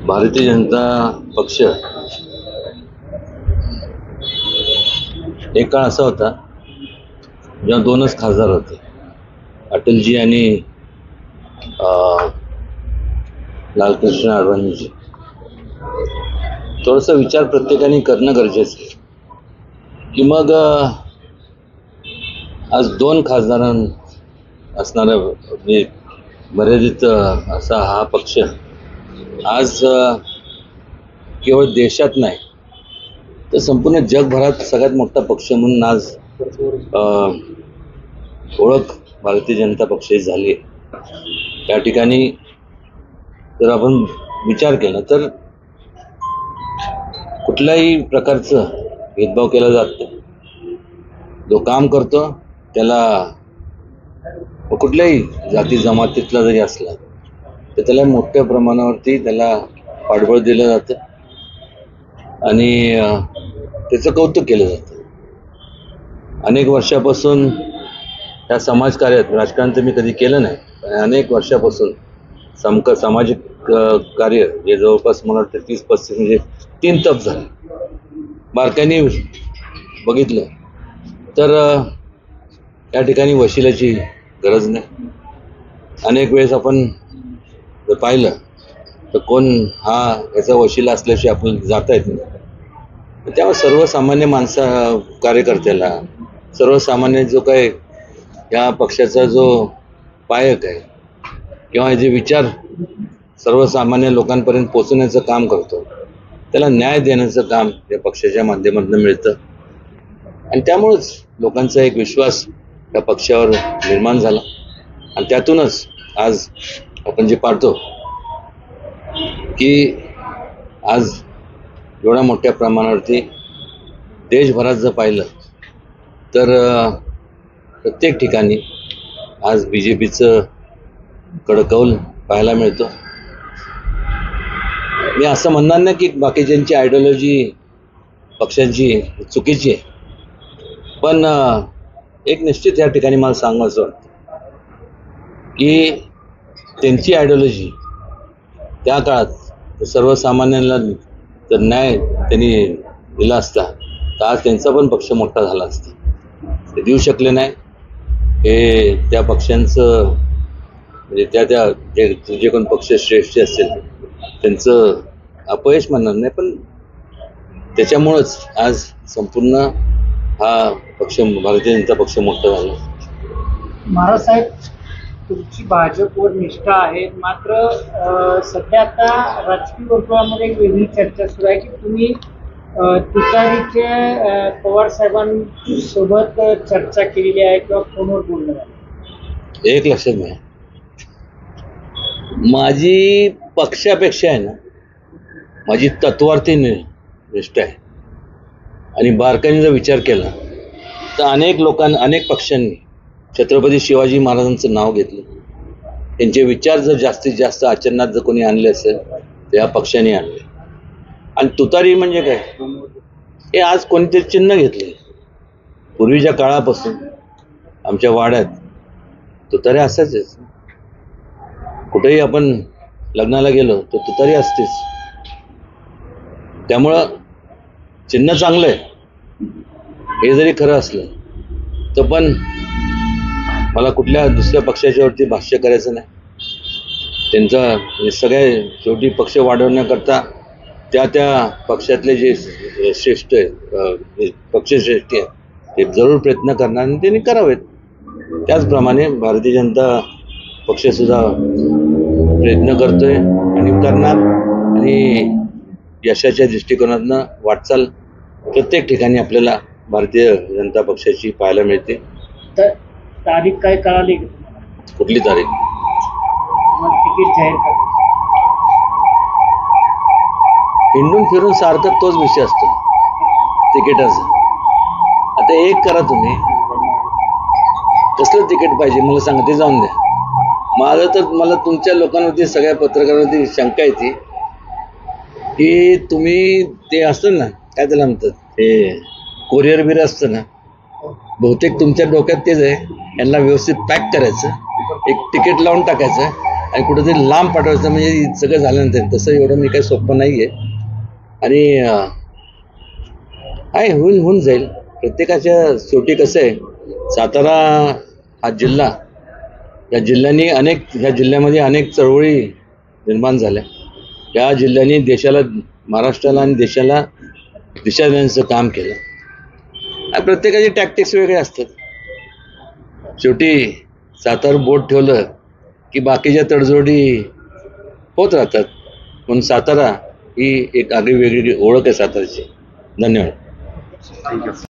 भारतीय जनता पक्ष एक काळ असा होता जेव्हा दोनच खासदार होते, अटलजी आणि लालकृष्ण अडवाणीजी. थोडासा विचार प्रत्येकाने करणं गरजेचं आहे की मग आज दोन खासदारां असणारा म्हणजे मर्यादित असा हा पक्ष आज केवळ देशात नाही तर संपूर्ण जगभरात सगळ्यात मोठा पक्ष म्हणून आज ओळख भारतीय जनता पक्षाची झाली आहे. त्या ठिकाणी जर आपण विचार केला तर कुठल्याही प्रकारचं भेदभाव केला जात नाही. जो काम करतो त्याला कुठल्याही जाती जमातीतला जरी असला तर त्याला मोठ्या प्रमाणावरती त्याला पाठबळ दिलं जातं आणि त्याचं कौतुक केलं जातं. अनेक वर्षापासून त्या समाजकार्यात, राजकारण तर मी कधी केलं नाही, पण अनेक वर्षापासून सामाजिक कार्य जे जवळपास मला वाटतं 30-35 म्हणजे 3 तप झाले. बारकाईने बघितलं तर या ठिकाणी वशिलाची गरज नाही. अनेक वेळेस आपण जर पाहिलं तर कोण हा याचा वशिला असल्याशिवाय आपल्याला जाता येत नाही. त्यामुळे सर्वसामान्य कार्यकर्त्याला, सर्वसामान्य जो काही या पक्षाचा जो पायक आहे किंवा जे विचार सर्वसामान्य लोकांपर्यंत पोहोचवण्याचं काम करतो त्याला न्याय देण्याचं काम या पक्षाच्या माध्यमातून मिळतं आणि त्यामुळेच लोकांचा एक विश्वास या पक्षावर निर्माण झाला आणि त्यातूनच आज आपण जे पाहतो की आज एवढ्या मोठ्या प्रमाणावरती देशभरात जर पाहिलं तर प्रत्येक ठिकाणी आज BJPचं कडकौल पाहायला मिळतो. मी असं म्हणणार नाही की बाकीच्यांची आयडिओलॉजी पक्षांची चुकीची आहे, पण एक निश्चित या ठिकाणी मला सांगायचं वाटतं की त्यांची आयडिओलॉजी त्या काळात सर्वसामान्यांना जर न्याय त्यांनी दिला असता तर आज त्यांचा पण पक्ष मोठा झाला असता. ते देऊ शकले नाही. हे त्या पक्षांचं म्हणजे त्या जे कोण पक्ष श्रेष्ठ असेल त्यांचं अपयश म्हणणार नाही, पण त्याच्यामुळंच आज संपूर्ण हा पक्ष भारतीय जनता पक्ष मोठा झाला. महाराज साहेब, तुमची भाजपवर निष्ठा आहे, मात्र सध्या आता राजकीय वर्तुळामध्ये एक वेगळी चर्चा सुरू आहे की तुम्ही तुतारीचे पवार साहेबांसोबत चर्चा केलेली आहे किंवा फोनवर बोलणं झालं. एक लक्षात घ्या, माझी पक्षापेक्षा आहे ना माझी तत्वार्थी निष्ठा आहे आणि बारकाईने जर विचार केला तर अनेक पक्षांनी छत्रपती शिवाजी महाराजांचं नाव घेतलं. त्यांचे विचार जर जास्तीत जास्त आचरणात जर कोणी आणले असेल तर या पक्षाने आणले. आणि तुतारी म्हणजे काय, हे आज कोणीतरी चिन्ह घेतले. पूर्वीच्या काळापासून आमच्या वाड्यात तुतारी असायचेच. कुठेही आपण लग्नाला गेलो तर तुतारी असतेच. त्यामुळं चिन्ह चांगलं आहे हे जरी खरं असलं तर पण मला कुठल्या दुसऱ्या पक्षाच्यावरती भाष्य करायचं नाही. त्यांचा सगळ्या शेवटी पक्ष वाढवण्याकरता त्या पक्षातले जे श्रेष्ठ आहेत, पक्षश्रेष्ठी आहेत, ते जरूर प्रयत्न करणार आणि त्यांनी करावेत. त्याचप्रमाणे भारतीय जनता पक्षसुद्धा प्रयत्न करतोय आणि करणार आणि यशाच्या दृष्टिकोनातनं वाटचाल प्रत्येक ठिकाणी आपल्याला भारतीय जनता पक्षाची पाहायला मिळते. तर तारीख काय कळाली? कुठली तारीख? तिकीट जाहीर कर. हिंडून फिरून सारखं तोच विषय असतो तिकिटाचा. आता एक करा, तुम्ही कसलं तिकीट पाहिजे मला सांगा, ते जाऊन द्या. माझं तर मला तुमच्या लोकांवरती, सगळ्या पत्रकारांवरती शंका येते की तुम्ही ते असतं ना, काय त्याला म्हणतात, ते कोरिअर बिर असतं ना, बहुतेक तुमच्या डोक्यात तेच आहे. यांना व्यवस्थित पॅक करायचं, एक तिकीट लावून टाकायचं आणि कुठेतरी लांब पाठवायचं म्हणजे सगळं झाल्यानंतर तसं एवढं मी काही सोपं नाही आहे. आणि आहे होऊन जाईल. प्रत्येकाच्या शेवटी कसं आहे, सातारा हा जिल्हा, ह्या जिल्ह्यामध्ये अनेक चळवळी निर्माण झाल्या. या जिल्ह्याने देशाला, महाराष्ट्राला आणि देशाला दिशा देण्याचं काम केलं. आणि प्रत्येकाचे टॅक्टिक्स वेगळे असतात. शेवटी सातारा बोट ठेवलं की बाकीच्या तडजोडी होत राहतात. म्हणून सातारा ही एक आगळी वेगळी ओळख आहे साताऱ्याची. धन्यवाद.